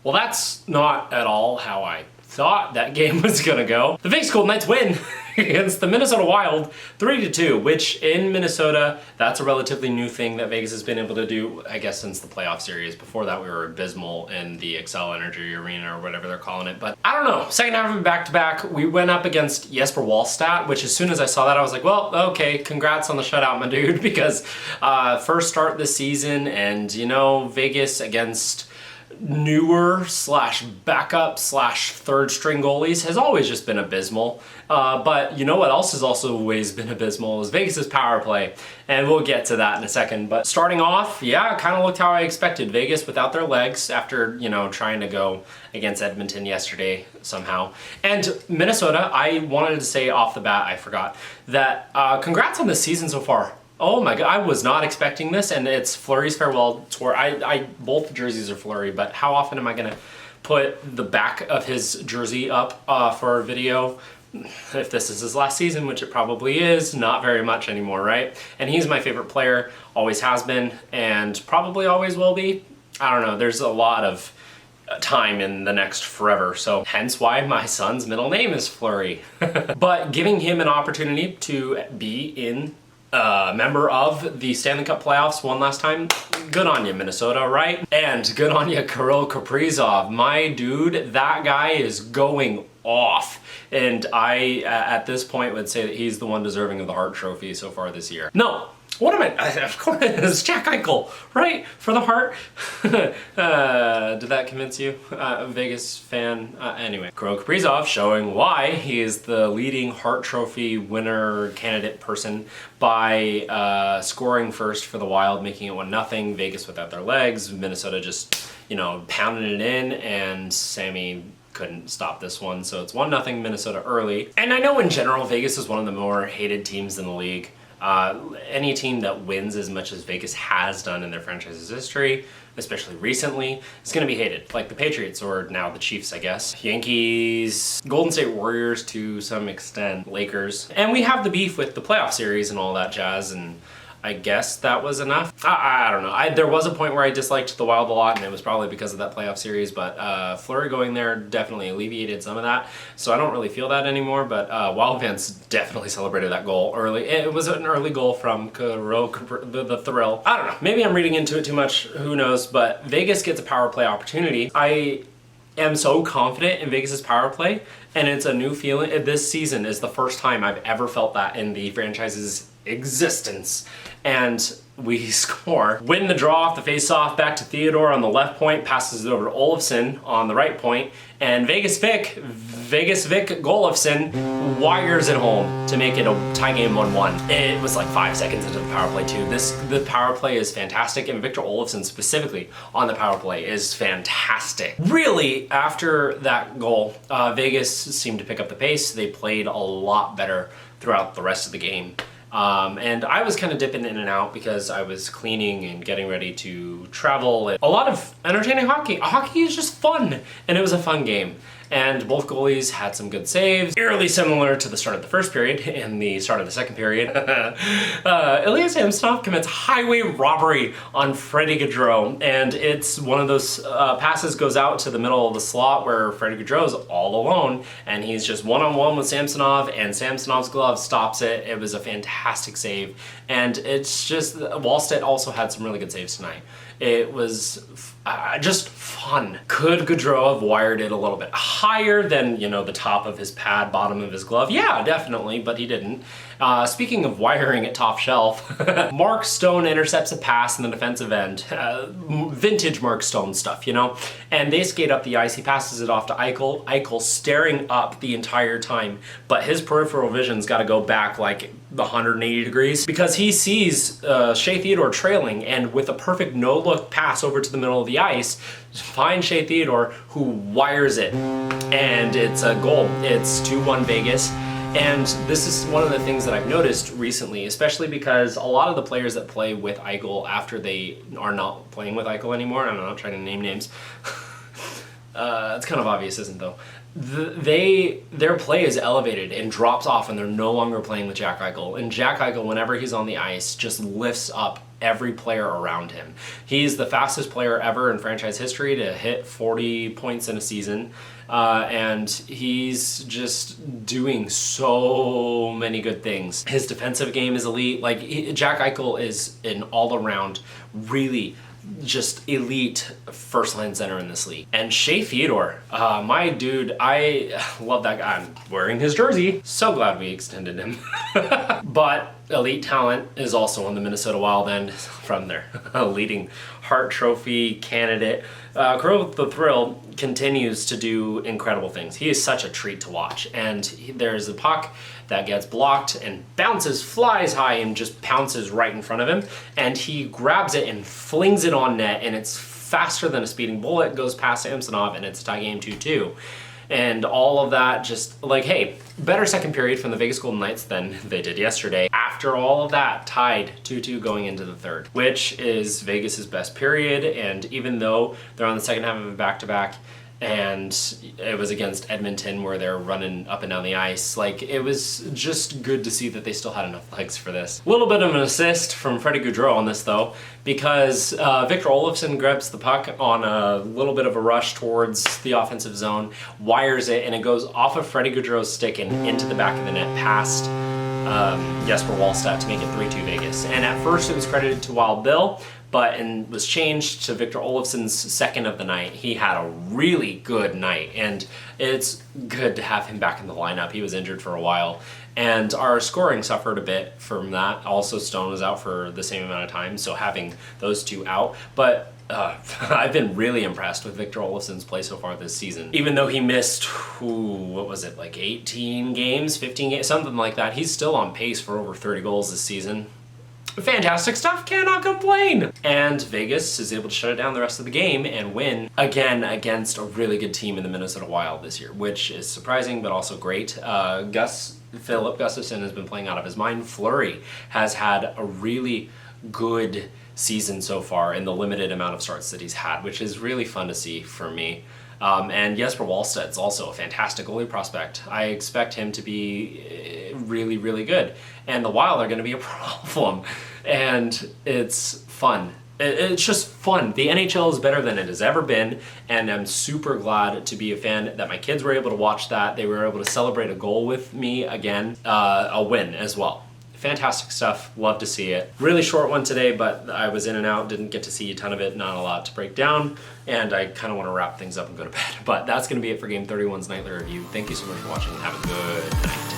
Well, that's not at all how I thought that game was gonna go. The Vegas Golden Knights win against the Minnesota Wild 3-2, which in Minnesota, that's a relatively new thing that Vegas has been able to do, I guess, since the playoff series. Before that, we were abysmal in the Xcel Energy Arena or whatever they're calling it. But I don't know, second half of back-to-back, we went up against Jesper Wallstedt, which as soon as I saw that, I was like, well, okay, congrats on the shutout, my dude, because first start this season, and you know, Vegas against newer slash backup slash third string goalies has always just been abysmal. But you know what else has also always been abysmal is Vegas's power play. And we'll get to that in a second. But starting off, yeah, kind of looked how I expected. Vegas without their legs after, you know, trying to go against Edmonton yesterday somehow. And Minnesota, I wanted to say off the bat, I forgot, that congrats on this season so far. Oh my god, I was not expecting this, and it's Fleury's farewell tour. Both jerseys are Fleury, but how often am I gonna put the back of his jersey up for a video? If this is his last season, which it probably is, not very much anymore, right? And he's my favorite player, always has been, and probably always will be. I don't know, there's a lot of time in the next forever, so hence why my son's middle name is Fleury. But giving him an opportunity to be in member of the Stanley Cup playoffs one last time, good on you, Minnesota, right? And good on you, Kirill Kaprizov. My dude, that guy is going off. And I, at this point, would say that he's the one deserving of the Hart Trophy so far this year. No. What am I? Of course, it's Jack Eichel, right? For the Hart. Did that convince you? Vegas fan? Anyway, Kirill Kaprizov showing why he is the leading Hart Trophy winner candidate person by scoring first for the Wild, making it 1-0. Vegas without their legs. Minnesota just, you know, pounding it in, and Sammy couldn't stop this one. So it's 1-0 Minnesota early. And I know in general, Vegas is one of the more hated teams in the league. Any team that wins as much as Vegas has done in their franchise's history, especially recently, is going to be hated. Like the Patriots, or now the Chiefs, I guess. Yankees, Golden State Warriors to some extent, Lakers. And we have the beef with the playoff series and all that jazz, and I guess that was enough. I don't know. There was a point where I disliked the Wild a lot, and it was probably because of that playoff series, but Fleury going there definitely alleviated some of that, so I don't really feel that anymore, but Wild fans definitely celebrated that goal early. It was an early goal from Kirill, the thrill. I don't know. Maybe I'm reading into it too much. Who knows? But Vegas gets a power play opportunity. I am so confident in Vegas's power play, and it's a new feeling. This season is the first time I've ever felt that in the franchise's existence. And we score. Win the draw off the face-off, back to Theodore on the left point, passes it over to Olofsson on the right point, and Vegas Vic Goalofsson wires it home to make it a tie game 1-1. It was like 5 seconds into the power play too. The power play is fantastic, and Victor Goalofsson specifically on the power play is fantastic. Really, after that goal, Vegas seemed to pick up the pace. They played a lot better throughout the rest of the game. And I was kind of dipping in and out because I was cleaning and getting ready to travel. And a lot of entertaining hockey. Hockey is just fun, and it was a fun game. And both goalies had some good saves, eerily similar to the start of the first period and the start of the second period. Ilya Samsonov commits highway robbery on Freddie Gaudreau, and it's one of those passes goes out to the middle of the slot where Freddie Gaudreau's all alone, and he's just one-on-one with Samsonov, and Samsonov's glove stops it. It was a fantastic save, and it's just, Wallstedt also had some really good saves tonight. It was just fun. Could Gaudreau have wired it a little bit higher than, you know, the top of his pad, bottom of his glove? Yeah, definitely, but he didn't. Speaking of wiring it top shelf, Mark Stone intercepts a pass in the defensive end. Vintage Mark Stone stuff, you know? And they skate up the ice. He passes it off to Eichel. Eichel staring up the entire time, but his peripheral vision's got to go back like 180 degrees because he sees Shea Theodore trailing, and with a perfect no-look pass over to the middle of the ice, finds Shea Theodore, who wires it, and it's a goal. It's 2-1 Vegas. And this is one of the things that I've noticed recently, especially because a lot of the players that play with Eichel after they are not playing with Eichel anymore, I'm not trying to name names, it's kind of obvious, isn't it, though? Their play is elevated and drops off, and they're no longer playing with Jack Eichel. And Jack Eichel, whenever he's on the ice, just lifts up every player around him. He's the fastest player ever in franchise history to hit 40 points in a season. And he's just doing so many good things. His defensive game is elite. Like, Jack Eichel is an all-around, really just elite first-line center in this league. And Shea Theodore, my dude, I love that guy. I'm wearing his jersey. So glad we extended him. But elite talent is also on the Minnesota Wild end from their leading Hart Trophy candidate. Kirill the Thrill continues to do incredible things. He is such a treat to watch. And there's a puck that gets blocked and bounces, flies high, and just pounces right in front of him. And he grabs it and flings it on net, and it's faster than a speeding bullet, goes past Samsonov, and it's a tie game 2-2. And all of that just like, hey, better second period from the Vegas Golden Knights than they did yesterday. After all of that, tied 2-2 going into the third, which is Vegas's best period. And even though they're on the second half of a back-to-back, and it was against Edmonton where they're running up and down the ice, like, it was just good to see that they still had enough legs for this. A little bit of an assist from Freddie Gaudreau on this though, because Victor Goalofsson grabs the puck on a little bit of a rush towards the offensive zone, wires it, and it goes off of Freddie Gaudreau's stick and into the back of the net past Jesper Wallstedt to make it 3-2 Vegas. And at first it was credited to Wild Bill, but was changed to Victor Olofsson's second of the night. He had a really good night, and it's good to have him back in the lineup. He was injured for a while, and our scoring suffered a bit from that. Also, Stone was out for the same amount of time, so having those two out. But I've been really impressed with Victor Olofsson's play so far this season. Even though he missed, what was it, like 18 games, 15 games, something like that, he's still on pace for over 30 goals this season. Fantastic stuff, cannot complain. And Vegas is able to shut it down the rest of the game and win again against a really good team in the Minnesota Wild this year, which is surprising but also great. Philip Gustafsson has been playing out of his mind. Fleury has had a really good season so far in the limited amount of starts that he's had, which is really fun to see for me. And Jesper Wallstedt's also a fantastic goalie prospect. I expect him to be really, really good. And the Wild are going to be a problem. And it's fun. It's just fun. The NHL is better than it has ever been, and I'm super glad to be a fan that my kids were able to watch that. They were able to celebrate a goal with me again, a win as well. Fantastic stuff. Love to see it. Really short one today, but I was in and out, didn't get to see a ton of it, not a lot to break down, and I kind of want to wrap things up and go to bed. But that's going to be it for Game 31's Nightly Review. Thank you so much for watching, and have a good night.